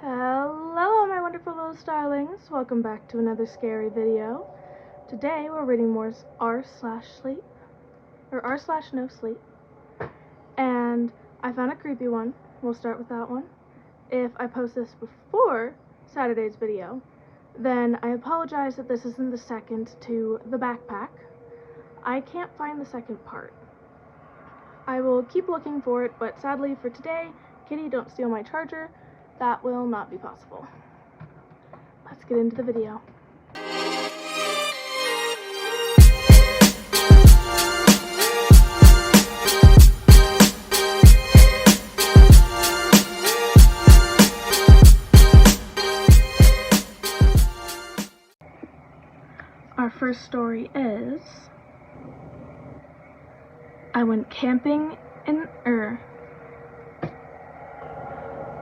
Hello, my wonderful little starlings. Welcome back to another scary video. Today we're reading more r/sleep, or r/no sleep. And I found a creepy one. We'll start with that one. If I post this before Saturday's video, then I apologize that this isn't the second to the backpack. I can't find the second part. I will keep looking for it, but sadly for today, Kitty, don't steal my charger. That will not be possible. Let's get into the video. Our first story is, I went camping in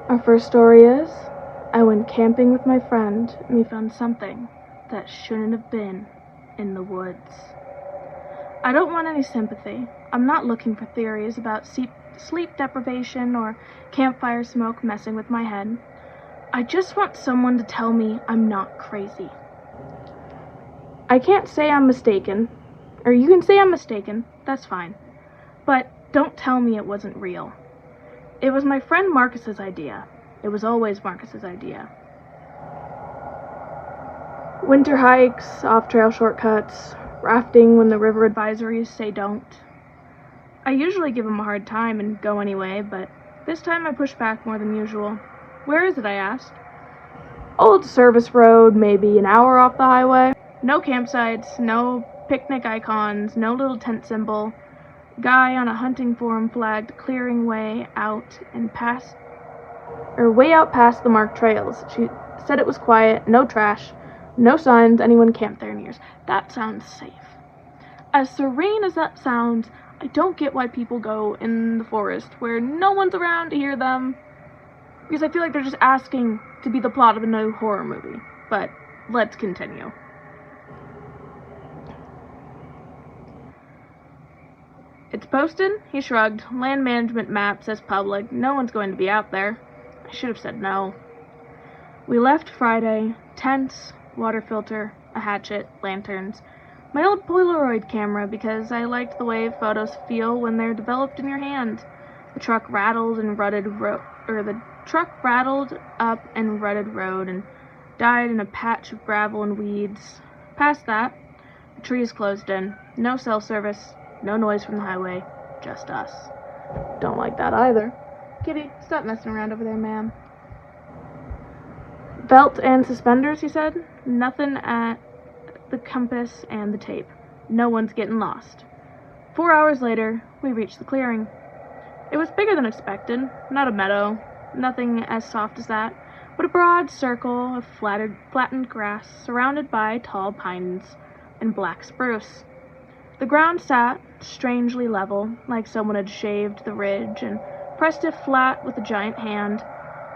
Our first story is, I went camping with my friend and we found something that shouldn't have been in the woods. I don't want any sympathy. I'm not looking for theories about sleep deprivation or campfire smoke messing with my head. I just want someone to tell me I'm not crazy. I can't say I'm mistaken, or you can say I'm mistaken, that's fine, but don't tell me it wasn't real. It was my friend Marcus's idea. It was always Marcus's idea. Winter hikes, off-trail shortcuts, rafting when the river advisories say don't. I usually give him a hard time and go anyway, but this time I pushed back more than usual. Where is it, I asked. Old service road, maybe an hour off the highway. No campsites, no picnic icons, no little tent symbol. Guy on a hunting forum flagged clearing way out past the marked trails. She said it was quiet, no trash, no signs anyone camped there in years. That sounds safe. As serene as that sounds, I don't get why people go in the forest where no one's around to hear them, because I feel like they're just asking to be the plot of a new horror movie. But let's continue. It's posted? He shrugged. Land management map says public. No one's going to be out there. I should have said no. We left Friday. Tents, water filter, a hatchet, lanterns. My old Polaroid camera because I liked the way photos feel when they're developed in your hand. The truck rattled up and rutted road and died in a patch of gravel and weeds. Past that, the trees closed in. No cell service. No noise from the highway, just us. Don't like that either. Kitty, stop messing around over there, ma'am. Belt and suspenders, he said. Nothing at the compass and the tape. No one's getting lost. 4 hours later, we reached the clearing. It was bigger than expected. Not a meadow, nothing as soft as that, but a broad circle of flattened grass surrounded by tall pines and black spruce. The ground sat strangely level, like someone had shaved the ridge and pressed it flat with a giant hand.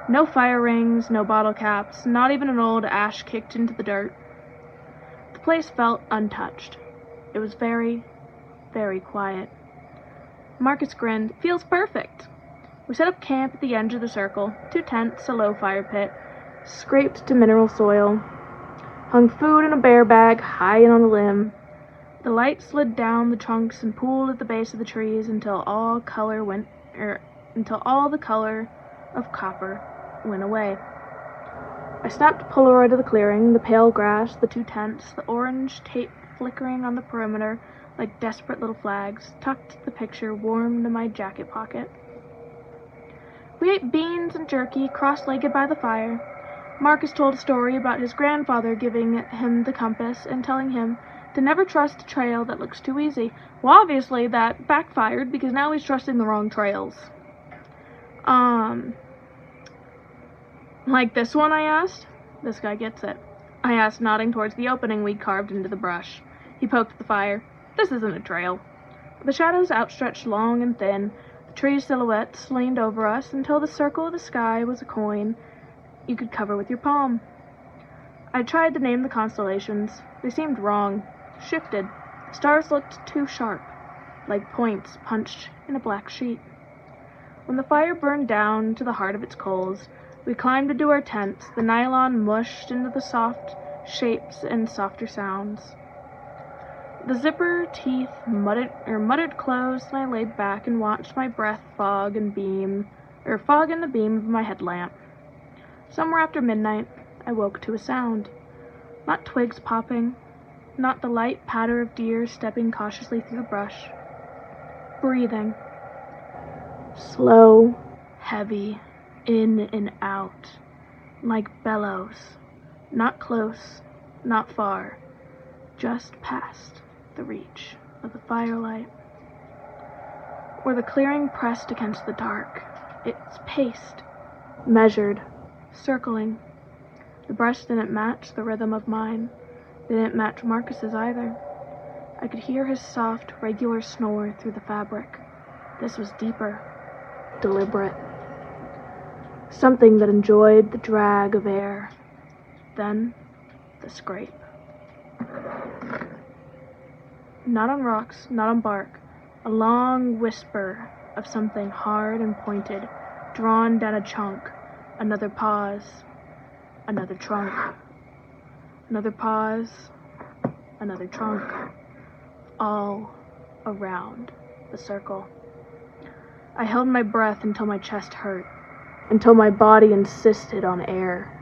No fire rings, no bottle caps, not even an old ash kicked into the dirt. The place felt untouched. It was very, very quiet. Marcus grinned. Feels perfect. We set up camp at the edge of the circle, 2 tents, a low fire pit, scraped to mineral soil, hung food in a bear bag high on a limb. The light slid down the trunks and pooled at the base of the trees until all the color of copper went away. I snapped a Polaroid of the clearing, the pale grass, the 2 tents, the orange tape flickering on the perimeter like desperate little flags, tucked the picture warm into my jacket pocket. We ate beans and jerky, cross-legged by the fire. Marcus told a story about his grandfather giving him the compass and telling him to never trust a trail that looks too easy. Well, obviously that backfired because now he's trusting the wrong trails. Like this one, I asked? This guy gets it. I asked, nodding towards the opening we'd carved into the brush. He poked at the fire. This isn't a trail. The shadows outstretched long and thin. The tree silhouettes leaned over us until the circle of the sky was a coin you could cover with your palm. I tried to name the constellations. They seemed wrong. Shifted. Stars looked too sharp, like points punched in a black sheet. When the fire burned down to the heart of its coals, We climbed into our tents, the nylon mushed into the soft shapes and softer sounds. The zipper teeth muttered closed, and I laid back and watched my breath fog in the beam of my headlamp. Somewhere after midnight, I woke to a sound. Not twigs popping, not the light patter of deer stepping cautiously through the brush. Breathing. Slow, heavy, in and out, like bellows. Not close, not far, just past the reach of the firelight. Where the clearing pressed against the dark, it's paced, measured, circling. The brush didn't match the rhythm of mine. It didn't match Marcus's either. I could hear his soft, regular snore through the fabric. This was deeper, deliberate. Something that enjoyed the drag of air. Then, the scrape. Not on rocks, not on bark. A long whisper of something hard and pointed, drawn down a chunk. Another pause. Another trunk. Another pause. Another trunk. All around the circle. I held my breath until my chest hurt, until my body insisted on air,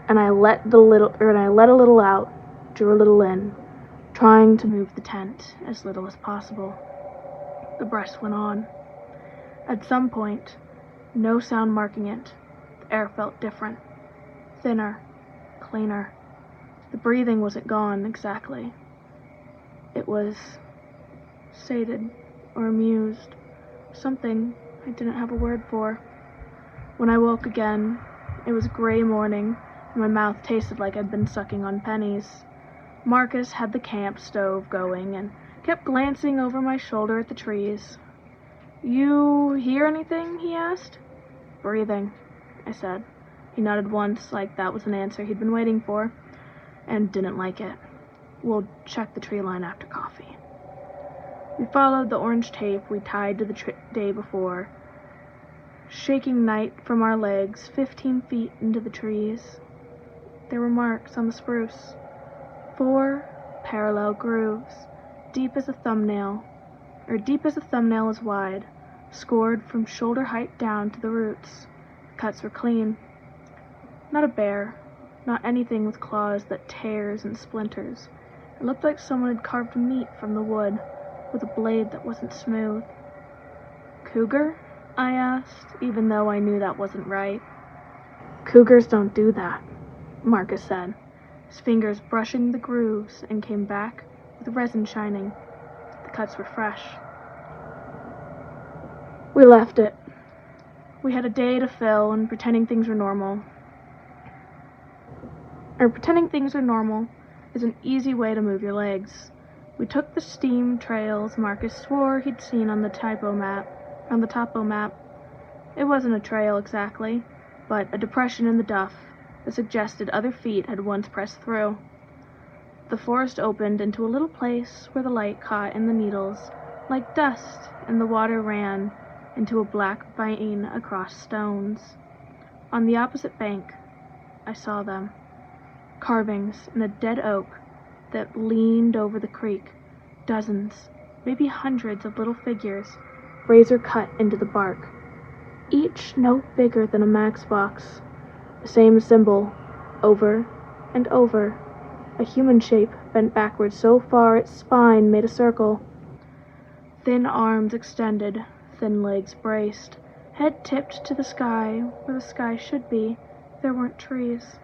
and I let a little out, drew a little in, trying to move the tent as little as possible. The brush went on. At some point, no sound marking it, the air felt different, thinner, cleaner. The breathing wasn't gone exactly. It was sated or amused, something I didn't have a word for. When I woke again, it was gray morning, and my mouth tasted like I'd been sucking on pennies. Marcus had the camp stove going and kept glancing over my shoulder at the trees. "You hear anything?" he asked. "Breathing," I said. He nodded once, like that was an answer he'd been waiting for, and didn't like it. "We'll check the tree line after coffee." We followed the orange tape we tied to the day before, shaking night from our legs 15 feet into the trees. There were marks on the spruce. 4 parallel grooves, deep as a thumbnail is wide, scored from shoulder height down to the roots. The cuts were clean. Not a bear, not anything with claws that tears and splinters. It looked like someone had carved meat from the wood with a blade that wasn't smooth. "Cougar?" I asked, even though I knew that wasn't right. "Cougars don't do that," Marcus said, his fingers brushing the grooves, and came back with resin shining. The cuts were fresh. We left it. We had a day to fill, and pretending things are normal is an easy way to move your legs. We took the steam trails Marcus swore he'd seen on the topo map. It wasn't a trail exactly, but a depression in the duff that suggested other feet had once pressed through. The forest opened into a little place where the light caught in the needles like dust, and the water ran into a black vein across stones. On the opposite bank, I saw them. Carvings in a dead oak that leaned over the creek. Dozens, maybe hundreds of little figures, razor cut into the bark. Each no bigger than a Max box. The same symbol, over and over. A human shape bent backwards so far its spine made a circle. Thin arms extended, thin legs braced, head tipped to the sky where the sky should be if there weren't trees.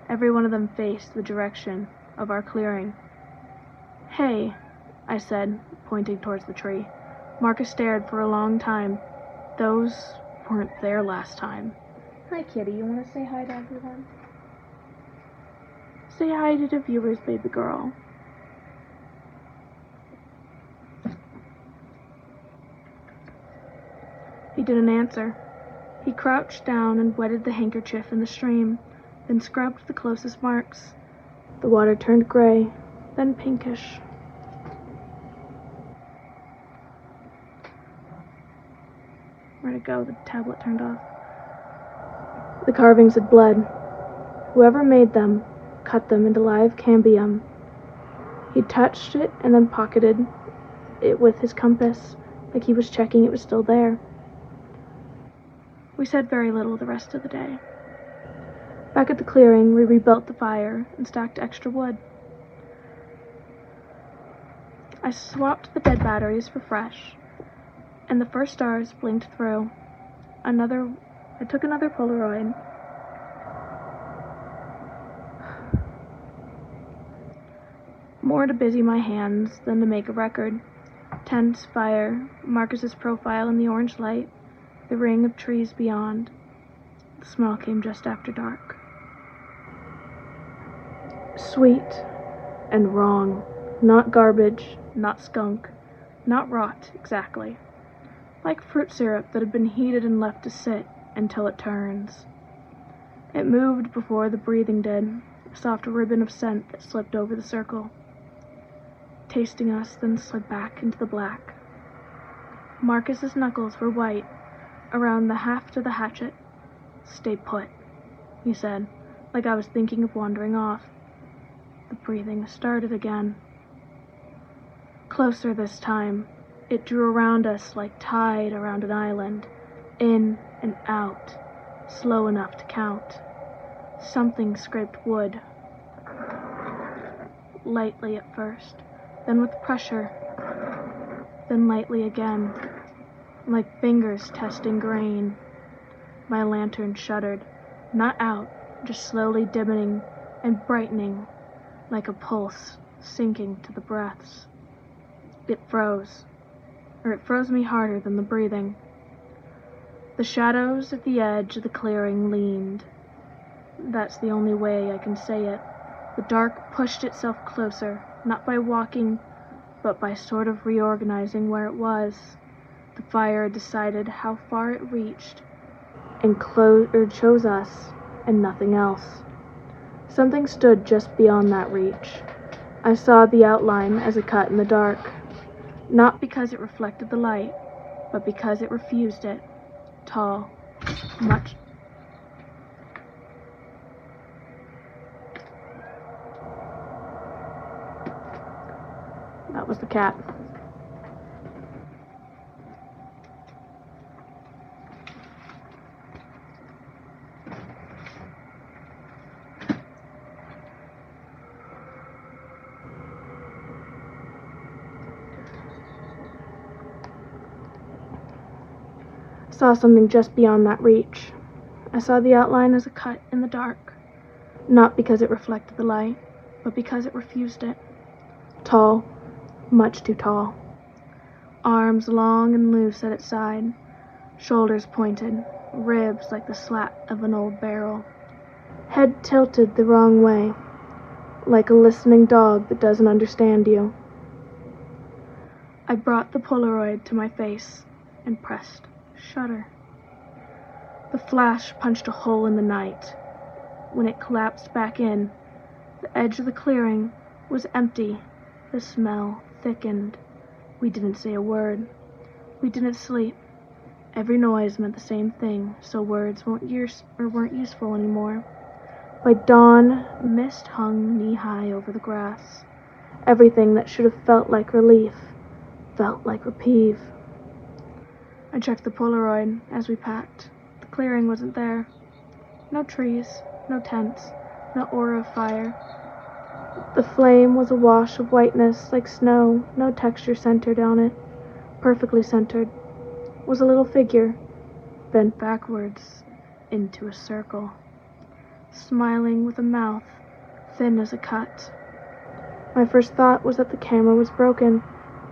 Every one of them faced the direction of our clearing. "Hey," I said, pointing towards the tree. Marcus stared for a long time. Those weren't there last time. "Hi, kitty. You want to say hi to everyone?" "Say hi to the viewers, baby girl." He didn't answer. He crouched down and wetted the handkerchief in the stream, then scrubbed the closest marks. The water turned gray, then pinkish. Where'd it go? The tablet turned off. The carvings had bled. Whoever made them cut them into live cambium. He touched it and then pocketed it with his compass, like he was checking it was still there. We said very little the rest of the day. Back at the clearing, we rebuilt the fire and stacked extra wood. I swapped the dead batteries for fresh, and the first stars blinked through. I took another Polaroid. More to busy my hands than to make a record. Tents, fire, Marcus's profile in the orange light, the ring of trees beyond. The smell came just after dark. Sweet and wrong. Not garbage, not skunk, not rot, exactly. Like fruit syrup that had been heated and left to sit until it turns. It moved before the breathing did, a soft ribbon of scent that slipped over the circle, tasting us, then slid back into the black. Marcus's knuckles were white around the haft of the hatchet. "Stay put," he said, like I was thinking of wandering off. The breathing started again. Closer this time. It drew around us like tide around an island, in and out, slow enough to count. Something scraped wood, lightly at first, then with pressure, then lightly again, like fingers testing grain. My lantern shuddered, not out, just slowly dimming and brightening, like a pulse sinking to the breaths. It froze me harder than the breathing. The shadows at the edge of the clearing leaned. That's the only way I can say it. The dark pushed itself closer, not by walking, but by sort of reorganizing where it was. The fire decided how far it reached, and chose us, and nothing else. Something stood just beyond that reach. I saw the outline as a cut in the dark. Not because it reflected the light, but because it refused it. Tall, much. That was the cat. Saw something just beyond that reach. I saw the outline as a cut in the dark, not because it reflected the light, but because it refused it. Tall, much too tall. Arms long and loose at its side, shoulders pointed, ribs like the slat of an old barrel. Head tilted the wrong way, like a listening dog that doesn't understand you. I brought the Polaroid to my face and pressed shutter. The flash punched a hole in the night. When it collapsed back in, the edge of the clearing was empty. The smell thickened. We didn't say a word. We didn't sleep. Every noise meant the same thing, so words weren't useful anymore. By dawn, mist hung knee-high over the grass. Everything that should have felt like relief felt like reprieve. I checked the Polaroid as we packed. The clearing wasn't there. No trees, no tents, no aura of fire. The flame was a wash of whiteness like snow, no texture centered on it. Perfectly centered was a little figure, bent backwards into a circle, smiling with a mouth thin as a cut. My first thought was that the camera was broken.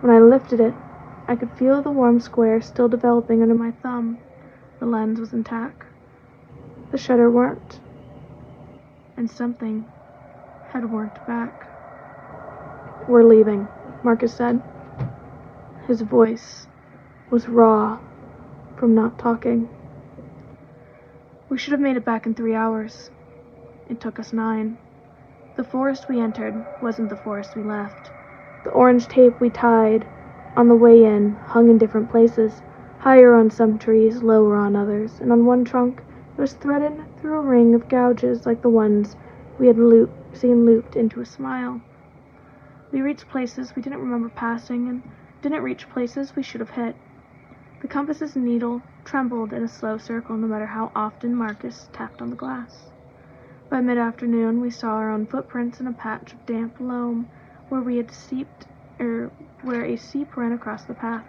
When I lifted it, I could feel the warm square still developing under my thumb. The lens was intact. The shutter weren't. And something had worked back. "We're leaving," Marcus said. His voice was raw from not talking. We should have made it back in 3 hours. It took us 9. The forest we entered wasn't the forest we left. The orange tape we tied on the way in hung in different places, higher on some trees, lower on others, and on one trunk It was threaded through a ring of gouges like the ones we had seen looped into a smile. We reached places we didn't remember passing and didn't reach places we should have hit. The compass's needle trembled in a slow circle no matter how often Marcus tapped on the glass. By mid-afternoon, we saw our own footprints in a patch of damp loam where a seep ran across the path.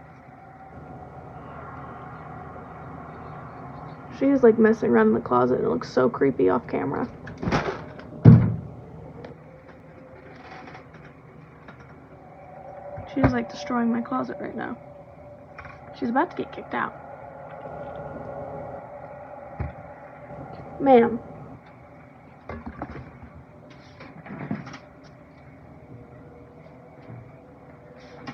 She's like messing around in the closet and it looks so creepy off camera. She's like destroying my closet right now. She's about to get kicked out. Ma'am.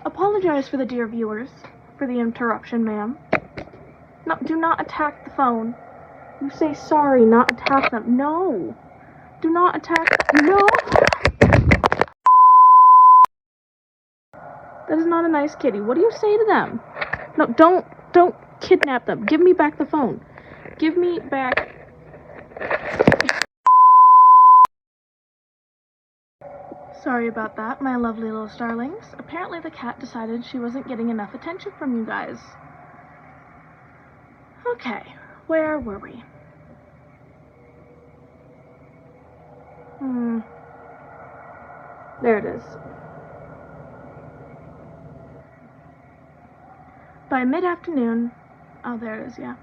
Apologize for the dear viewers for the interruption, ma'am. No, do not attack the phone. You say sorry, not attack them. No. Do not attack them. No. That is not a nice kitty. What do you say to them? No, don't kidnap them. Give me back the phone. Give me back. Sorry about that, my lovely little starlings. Apparently the cat decided she wasn't getting enough attention from you guys. Okay, where were we? There it is. By mid-afternoon, oh, there it is, yeah.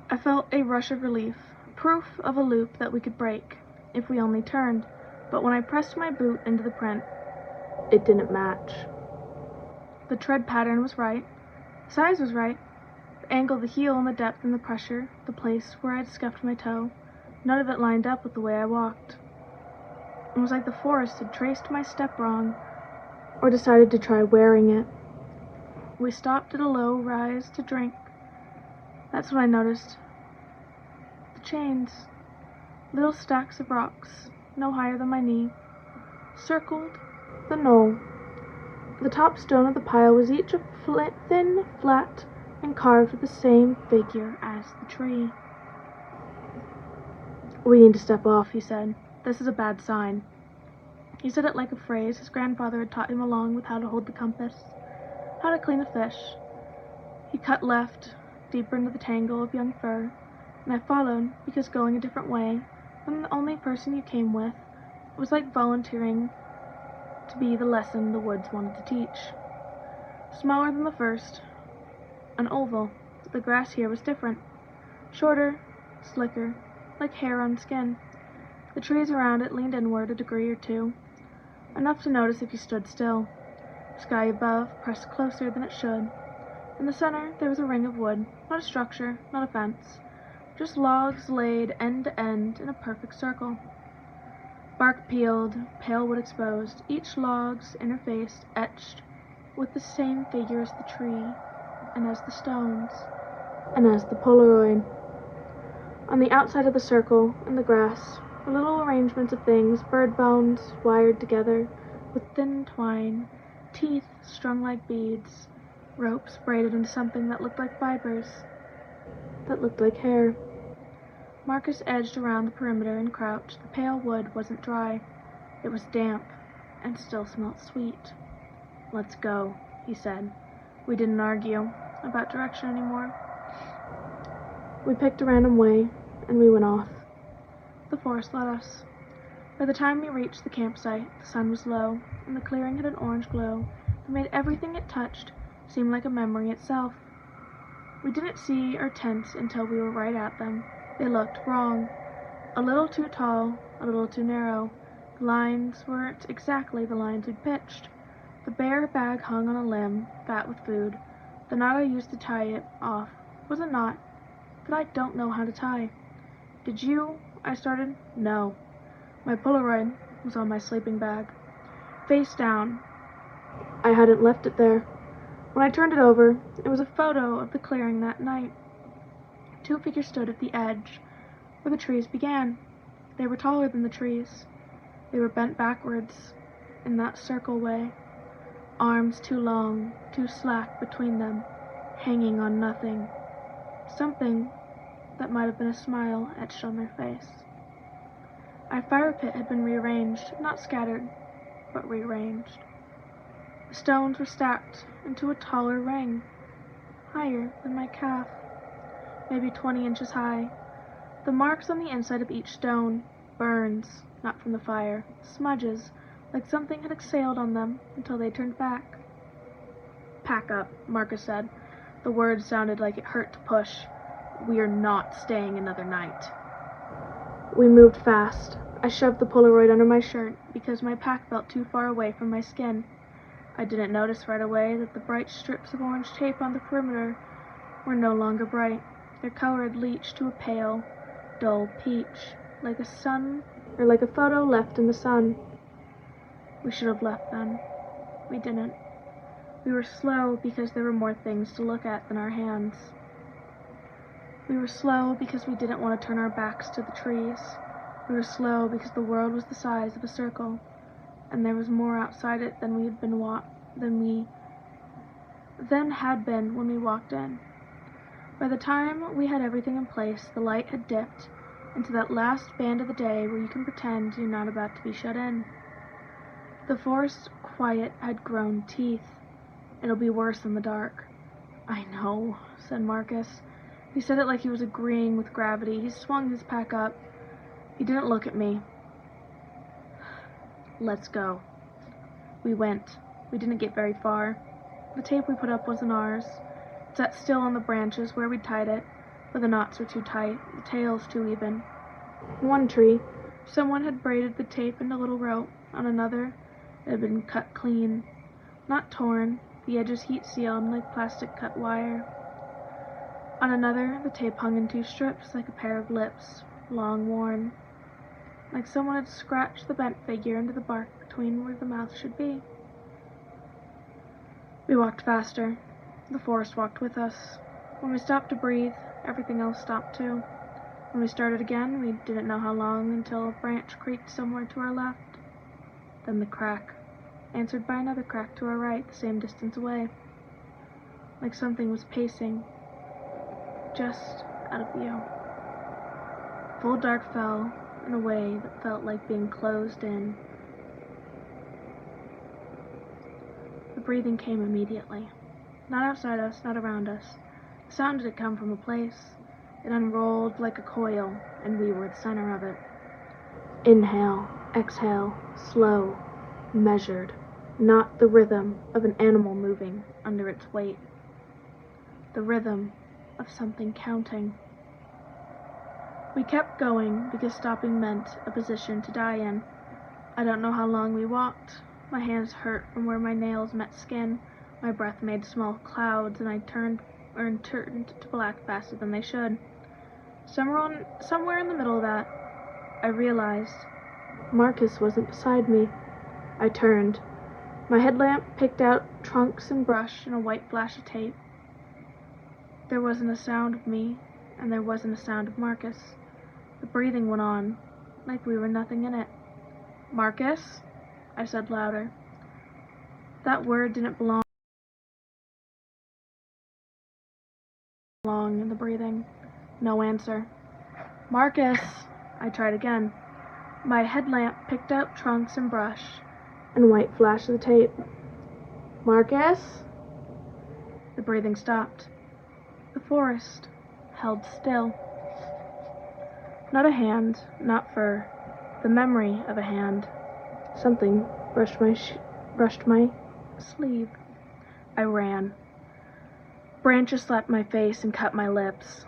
I felt a rush of relief, proof of a loop that we could break, if we only turned. But when I pressed my boot into the print, it didn't match. The tread pattern was right, the size was right, the angle of the heel and the depth and the pressure, the place where I had scuffed my toe, none of it lined up with the way I walked. It was like the forest had traced my step wrong, or decided to try wearing it. We stopped at a low rise to drink. That's when I noticed the chains, little stacks of rocks, no higher than my knee, circled the knoll. The top stone of the pile was each a thin, flat, and carved with the same figure as the tree. We need to step off, he said. This is a bad sign. He said it like a phrase his grandfather had taught him along with how to hold the compass, how to clean a fish. He cut left, deeper into the tangle of young fir, and I followed because going a different way than the only person you came with was like volunteering to be the lesson the woods wanted to teach. Smaller than the first, an oval, the grass here was different, shorter, slicker, like hair on skin. The trees around it leaned inward a degree or two, enough to notice if you stood still. Sky above pressed closer than it should. In the center there was a ring of wood, not a structure, not a fence, just logs laid end to end in a perfect circle. Bark peeled, pale wood exposed, each log's inner face etched with the same figure as the tree, and as the stones, and as the Polaroid. On the outside of the circle, in the grass, were little arrangements of things, bird bones wired together with thin twine, teeth strung like beads, ropes braided into something that looked like fibers, that looked like hair. Marcus edged around the perimeter and crouched. The pale wood wasn't dry. It was damp, and still smelt sweet. Let's go, he said. We didn't argue about direction anymore. We picked a random way, and we went off. The forest led us. By the time we reached the campsite, the sun was low, and the clearing had an orange glow that made everything it touched seem like a memory itself. We didn't see our tents until we were right at them. They looked wrong. A little too tall, a little too narrow. The lines weren't exactly the lines we'd pitched. The bear bag hung on a limb, fat with food. The knot I used to tie it off was a knot that I don't know how to tie. Did you? I started. No. My Polaroid was on my sleeping bag, face down. I hadn't left it there. When I turned it over, it was a photo of the clearing that night. Two figures stood at the edge, where the trees began. They were taller than the trees. They were bent backwards, in that circle way, arms too long, too slack between them, hanging on nothing. Something that might have been a smile etched on their face. Our fire pit had been rearranged, not scattered, but rearranged. The stones were stacked into a taller ring, higher than my calf, maybe 20 inches high. The marks on the inside of each stone, burns, not from the fire, smudges, like something had exhaled on them until they turned back. "Pack up," Marcus said. The words sounded like it hurt to push. "We're not staying another night." We moved fast. I shoved the Polaroid under my shirt because my pack felt too far away from my skin. I didn't notice right away that the bright strips of orange tape on the perimeter were no longer bright. Their color had bleached to a pale, dull peach, like a photo left in the sun. We should have left then. We didn't. We were slow because there were more things to look at than our hands. We were slow because we didn't want to turn our backs to the trees. We were slow because the world was the size of a circle, and there was more outside it than we had been when we walked in. By the time we had everything in place, the light had dipped into that last band of the day where you can pretend you're not about to be shut in. The forest quiet had grown teeth. "It'll be worse in the dark." "I know," said Marcus. He said it like he was agreeing with gravity. He swung his pack up. He didn't look at me. "Let's go." We went. We didn't get very far. The tape we put up wasn't ours. It sat still on the branches where we'd tied it, but the knots were too tight, the tails too even. In one tree, someone had braided the tape into little rope. On another, it had been cut clean. Not torn, the edges heat-sealed like plastic cut wire. On another, the tape hung in two strips like a pair of lips, long worn. Like someone had scratched the bent figure into the bark between where the mouth should be. We walked faster. The forest walked with us. When we stopped to breathe, everything else stopped too. When we started again, we didn't know how long until a branch creaked somewhere to our left. Then the crack, answered by another crack to our right, the same distance away. Like something was pacing, just out of view. Full dark fell in a way that felt like being closed in. The breathing came immediately. Not outside us, not around us. The sound didn't come from a place. It unrolled like a coil, and we were the center of it. Inhale, exhale, slow, measured, not the rhythm of an animal moving under its weight. The rhythm of something counting. We kept going because stopping meant a position to die in. I don't know how long we walked. My hands hurt from where my nails met skin. My breath made small clouds, and I turned to black faster than they should. Somewhere in the middle of that, I realized Marcus wasn't beside me. I turned. My headlamp picked out trunks and brush and a white flash of tape. There wasn't a sound of me, and there wasn't a sound of Marcus. The breathing went on, like we were nothing in it. "Marcus?" I said louder. That word didn't belong in the breathing. No answer. "Marcus!" I tried again. My headlamp picked up trunks and brush, and white flash of the tape. "Marcus?" The breathing stopped. The forest held still. Not a hand, not fur, the memory of a hand. Something brushed my sleeve. I ran. Branches slapped my face and cut my lips.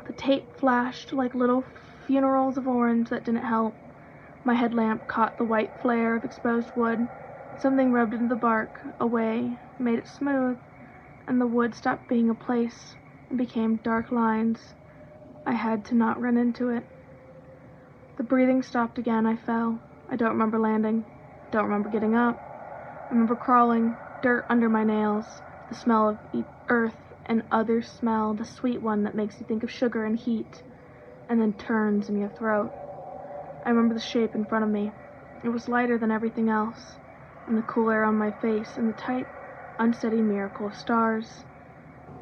The tape flashed like little funerals of orange that didn't help. My headlamp caught the white flare of exposed wood. Something rubbed into the bark, away, made it smooth, and the wood stopped being a place and became dark lines. I had to not run into it. The breathing stopped again. I fell. I don't remember landing. Don't remember getting up. I remember crawling, dirt under my nails, the smell of earth and other smell, the sweet one that makes you think of sugar and heat, and then turns in your throat. I remember the shape in front of me. It was lighter than everything else, and the cool air on my face, and the tight, unsteady miracle of stars.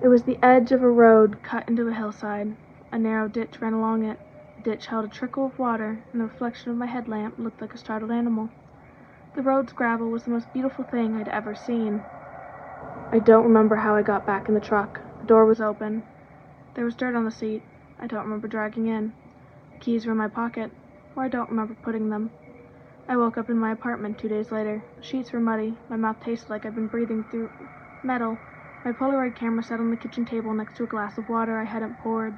It was the edge of a road cut into a hillside. A narrow ditch ran along it. The ditch held a trickle of water, and the reflection of my headlamp looked like a startled animal. The road's gravel was the most beautiful thing I'd ever seen. I don't remember how I got back in the truck. The door was open. There was dirt on the seat. I don't remember dragging in. The keys were in my pocket, or I don't remember putting them. I woke up in my apartment 2 days later. The sheets were muddy. My mouth tasted like I'd been breathing through metal. My Polaroid camera sat on the kitchen table next to a glass of water I hadn't poured.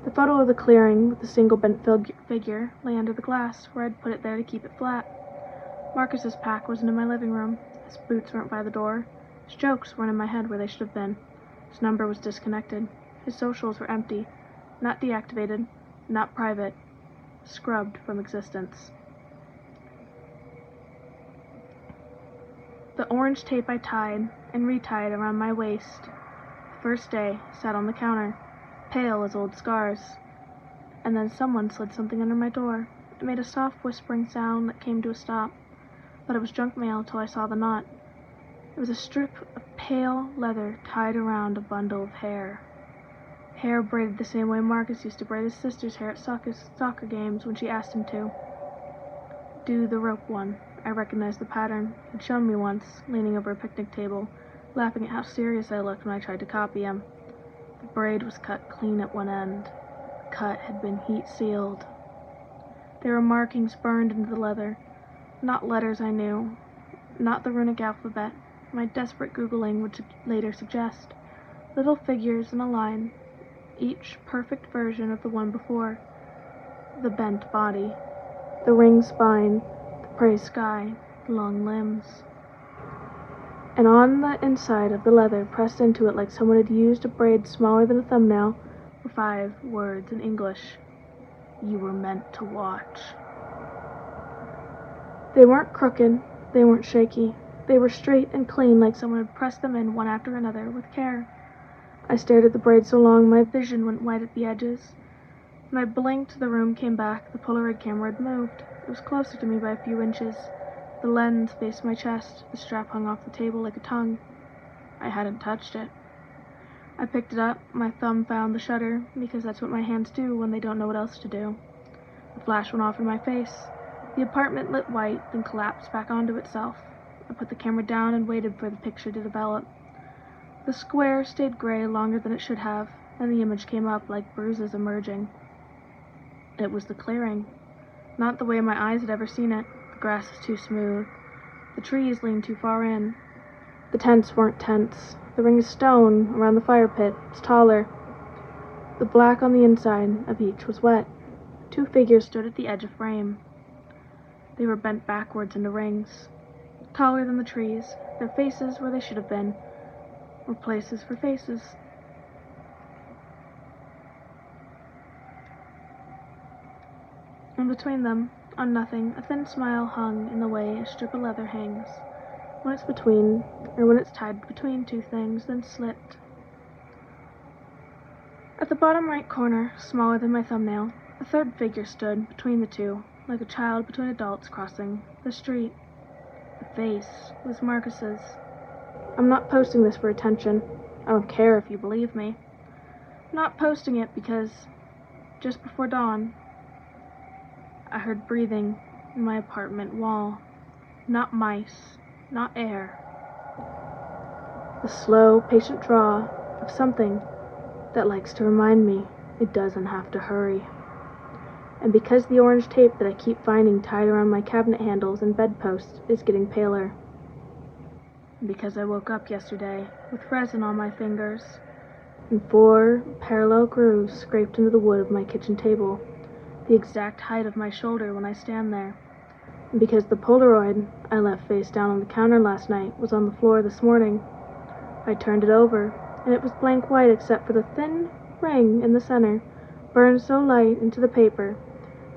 The photo of the clearing with the single bent figure lay under the glass, where I'd put it there to keep it flat. Marcus's pack wasn't in my living room. His boots weren't by the door. His jokes weren't in my head where they should have been. His number was disconnected. His socials were empty. Not deactivated. Not private. Scrubbed from existence. The orange tape I tied and retied around my waist the first day sat on the counter, pale as old scars. And then someone slid something under my door. It made a soft whispering sound that came to a stop. But it was junk mail till I saw the knot. It was a strip of pale leather tied around a bundle of hair. Hair braided the same way Marcus used to braid his sister's hair at soccer games when she asked him to. Do the rope one. I recognized the pattern. He'd shown me once, leaning over a picnic table, laughing at how serious I looked when I tried to copy him. The braid was cut clean at one end. The cut had been heat-sealed. There were markings burned into the leather. Not letters I knew. Not the runic alphabet. My desperate Googling would later suggest. Little figures in a line, each perfect version of the one before. The bent body. The ringed spine. Praise sky, long limbs. And on the inside of the leather, pressed into it like someone had used a braid smaller than a thumbnail, were 5 words in English. You were meant to watch. They weren't crooked, they weren't shaky. They were straight and clean like someone had pressed them in one after another with care. I stared at the braid so long my vision went white at the edges. When I blinked, the room came back. The Polaroid camera had moved. It was closer to me by a few inches. The lens faced my chest. The strap hung off the table like a tongue. I hadn't touched it. I picked it up. My thumb found the shutter, because that's what my hands do when they don't know what else to do. The flash went off in my face. The apartment lit white, then collapsed back onto itself. I put the camera down and waited for the picture to develop. The square stayed gray longer than it should have, and the image came up like bruises emerging. It was the clearing. Not the way my eyes had ever seen it. The grass was too smooth. The trees leaned too far in. The tents weren't tents. The ring of stone around the fire pit was taller. The black on the inside of each was wet. 2 figures stood at the edge of frame. They were bent backwards into rings. Taller than the trees. Their faces where they should have been were places for faces. And between them, on nothing, a thin smile hung in the way a strip of leather hangs, when it's tied between 2 things, then slipped. At the bottom right corner, smaller than my thumbnail, a 3rd figure stood between the 2, like a child between adults crossing the street. The face was Marcus's. I'm not posting this for attention. I don't care if you believe me. I'm not posting it because, just before dawn, I heard breathing in my apartment wall. Not mice, not air. The slow, patient draw of something that likes to remind me it doesn't have to hurry. And because the orange tape that I keep finding tied around my cabinet handles and bedposts is getting paler. And because I woke up yesterday with resin on my fingers and 4 parallel grooves scraped into the wood of my kitchen table, the exact height of my shoulder when I stand there. And because the Polaroid I left face down on the counter last night was on the floor this morning, I turned it over, and it was blank white except for the thin ring in the center, burned so light into the paper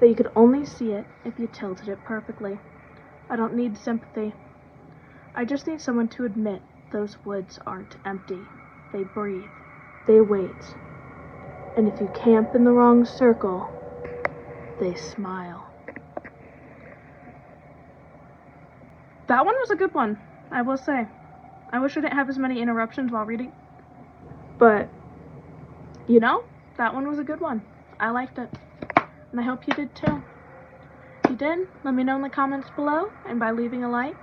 that you could only see it if you tilted it perfectly. I don't need sympathy. I just need someone to admit those woods aren't empty. They breathe. They wait. And if you camp in the wrong circle, they smile. That one was a good one, I will say. I wish I didn't have as many interruptions while reading. But, that one was a good one. I liked it, and I hope you did too. If you did, let me know in the comments below and by leaving a like,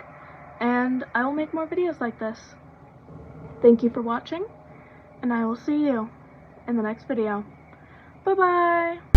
and I will make more videos like this. Thank you for watching, and I will see you in the next video. Bye-bye!